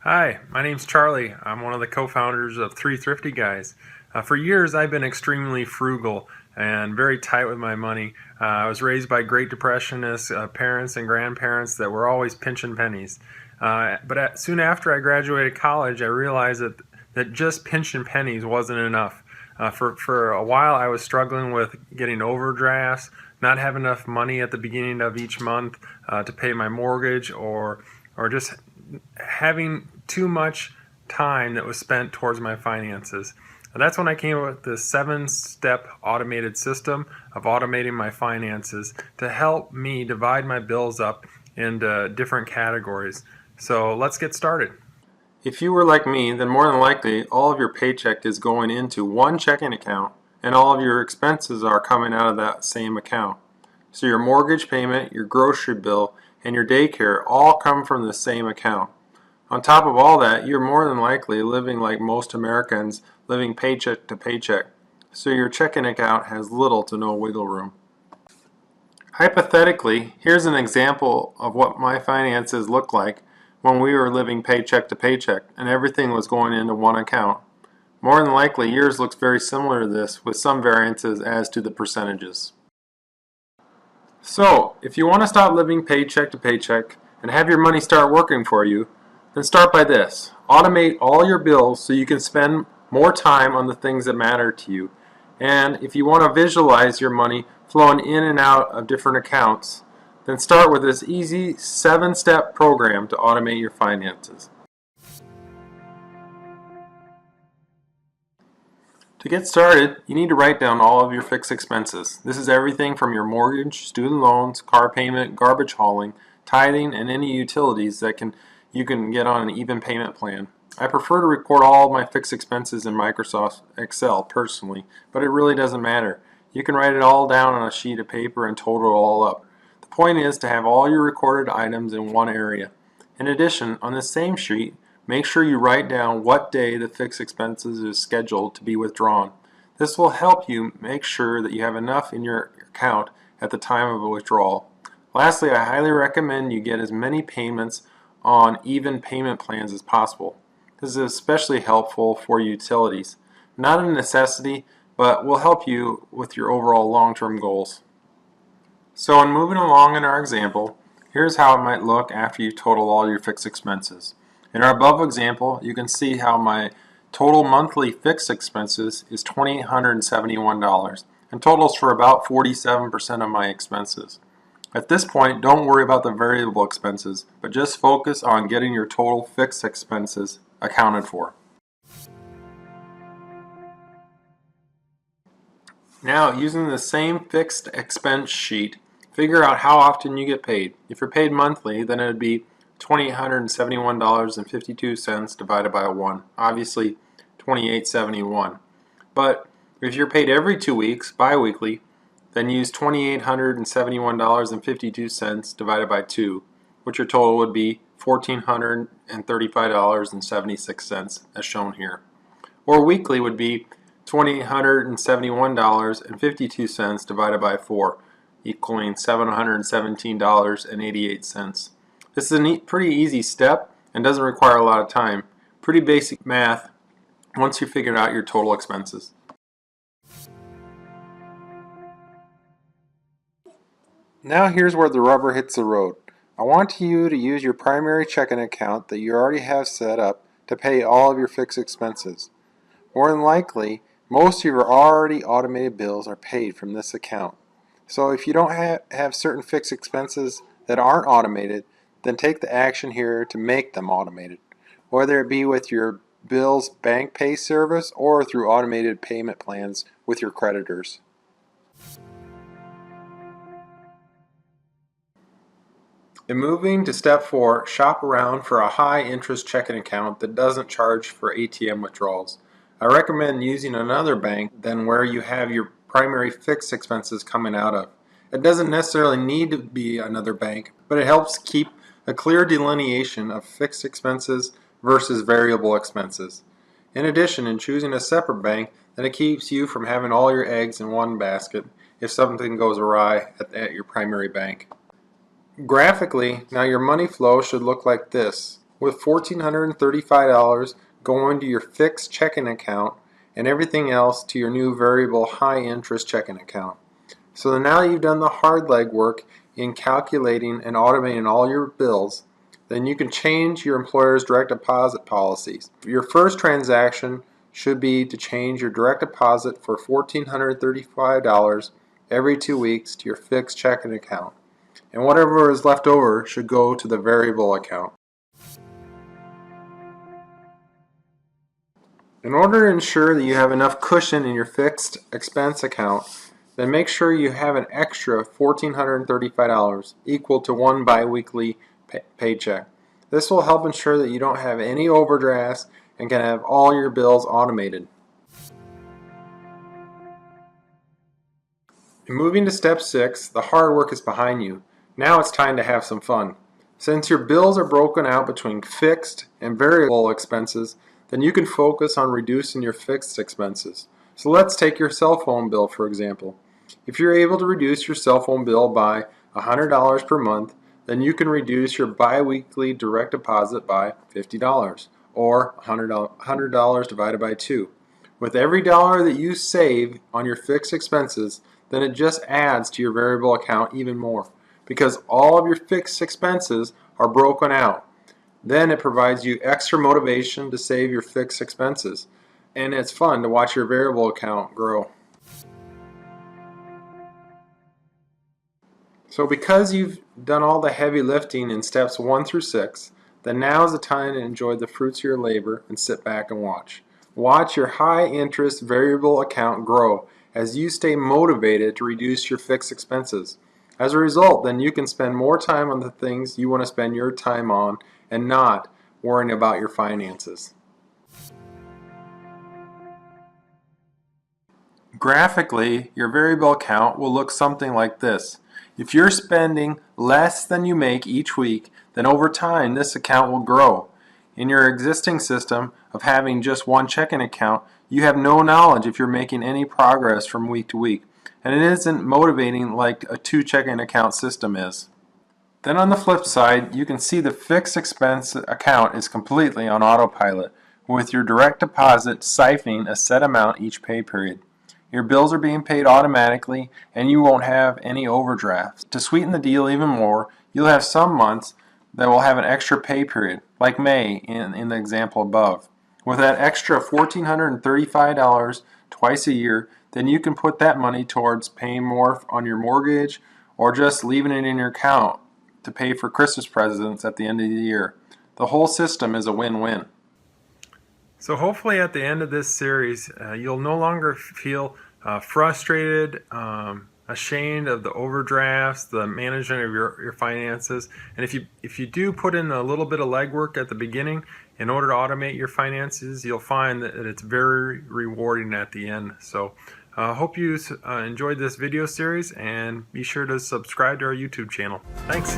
Hi, my name's Charlie. I'm one of the co-founders of Three Thrifty Guys. For years, I've been extremely frugal and very tight with my money. I was raised by Great Depressionists, parents and grandparents that were always pinching pennies. Soon after I graduated college, I realized that just pinching pennies wasn't enough. For a while, I was struggling with getting overdrafts, not having enough money at the beginning of each month to pay my mortgage, or just having too much time that was spent towards my finances. And that's when I came up with this 7-step automated system of automating my finances to help me divide my bills up into different categories. So let's get started. If you were like me, then more than likely all of your paycheck is going into one checking account and all of your expenses are coming out of that same account. So your mortgage payment, your grocery bill, and your daycare all come from the same account. On top of all that, you're more than likely living like most Americans, living paycheck to paycheck. So your checking account has little to no wiggle room. Hypothetically, here's an example of what my finances looked like when we were living paycheck to paycheck and everything was going into one account. More than likely, yours looks very similar to this with some variances as to the percentages. So, if you want to stop living paycheck to paycheck and have your money start working for you, then start by this. Automate all your bills so you can spend more time on the things that matter to you. And if you want to visualize your money flowing in and out of different accounts, then start with this easy 7-step program to automate your finances. To get started, you need to write down all of your fixed expenses. This is everything from your mortgage, student loans, car payment, garbage hauling, tithing, and any utilities that you can get on an even payment plan. I prefer to report all of my fixed expenses in Microsoft Excel personally, but it really doesn't matter. You can write it all down on a sheet of paper and total it all up. The point is to have all your recorded items in one area. In addition, on the same sheet, make sure you write down what day the fixed expenses is scheduled to be withdrawn. This will help you make sure that you have enough in your account at the time of a withdrawal. Lastly, I highly recommend you get as many payments on even payment plans as possible. This is especially helpful for utilities. Not a necessity, but will help you with your overall long-term goals. So in moving along in our example, here's how it might look after you total all your fixed expenses. In our above example, you can see how my total monthly fixed expenses is $2,871 and totals for about 47% of my expenses. At this point, don't worry about the variable expenses, but just focus on getting your total fixed expenses accounted for. Now, using the same fixed expense sheet, figure out how often you get paid. If you're paid monthly, then it would be $2,871.52 divided by 1. Obviously, $2,871. But if you're paid every 2 weeks, bi-weekly, then use $2,871.52 divided by 2, which your total would be $1,435.76 as shown here. Or weekly would be $2,871.52 divided by 4, equaling $717.88. This is a pretty easy step and doesn't require a lot of time. Pretty basic math once you figure out your total expenses. Now here's where the rubber hits the road. I want you to use your primary checking account that you already have set up to pay all of your fixed expenses. More than likely, most of your already automated bills are paid from this account. So if you don't have certain fixed expenses that aren't automated, then take the action here to make them automated, whether it be with your Bill's bank pay service or through automated payment plans with your creditors. In moving to step 4, shop around for a high interest checking account that doesn't charge for ATM withdrawals. I recommend using another bank than where you have your primary fixed expenses coming out of. It doesn't necessarily need to be another bank, but it helps keep a clear delineation of fixed expenses versus variable expenses. In addition, in choosing a separate bank, then it keeps you from having all your eggs in one basket if something goes awry at your primary bank. Graphically, now your money flow should look like this. with $1,435 going to your fixed checking account and everything else to your new variable high interest checking account. So now that you've done the hard legwork in calculating and automating all your bills, then you can change your employer's direct deposit policies. Your first transaction should be to change your direct deposit for $1,435 every 2 weeks to your fixed checking account. And whatever is left over should go to the variable account. In order to ensure that you have enough cushion in your fixed expense account, then make sure you have an extra $1,435 equal to one biweekly paycheck. This will help ensure that you don't have any overdrafts and can have all your bills automated. Moving to step 6, the hard work is behind you. Now it's time to have some fun. Since your bills are broken out between fixed and variable expenses, then you can focus on reducing your fixed expenses. So let's take your cell phone bill for example. If you're able to reduce your cell phone bill by $100 per month, then you can reduce your bi-weekly direct deposit by $50, or $100 divided by 2. With every dollar that you save on your fixed expenses, then it just adds to your variable account even more, because all of your fixed expenses are broken out. Then it provides you extra motivation to save your fixed expenses, and it's fun to watch your variable account grow. So because you've done all the heavy lifting in steps 1 through 6, then now is the time to enjoy the fruits of your labor and sit back and watch. Watch your high interest variable account grow as you stay motivated to reduce your fixed expenses. As a result, then you can spend more time on the things you want to spend your time on and not worrying about your finances. Graphically, your variable account will look something like this. If you're spending less than you make each week, then over time this account will grow. In your existing system of having just one checking account, you have no knowledge if you're making any progress from week to week, and it isn't motivating like a 2 checking account system is. Then on the flip side, you can see the fixed expense account is completely on autopilot, with your direct deposit siphoning a set amount each pay period. Your bills are being paid automatically and you won't have any overdrafts. To sweeten the deal even more, you'll have some months that will have an extra pay period, like May in the example above. With that extra $1,435 twice a year, then you can put that money towards paying more on your mortgage or just leaving it in your account to pay for Christmas presents at the end of the year. The whole system is a win-win. So hopefully at the end of this series, you'll no longer feel frustrated, ashamed of the overdrafts, the management of your finances. And if you do put in a little bit of legwork at the beginning in order to automate your finances, you'll find that it's very rewarding at the end. So hope you enjoyed this video series, and be sure to subscribe to our YouTube channel. Thanks.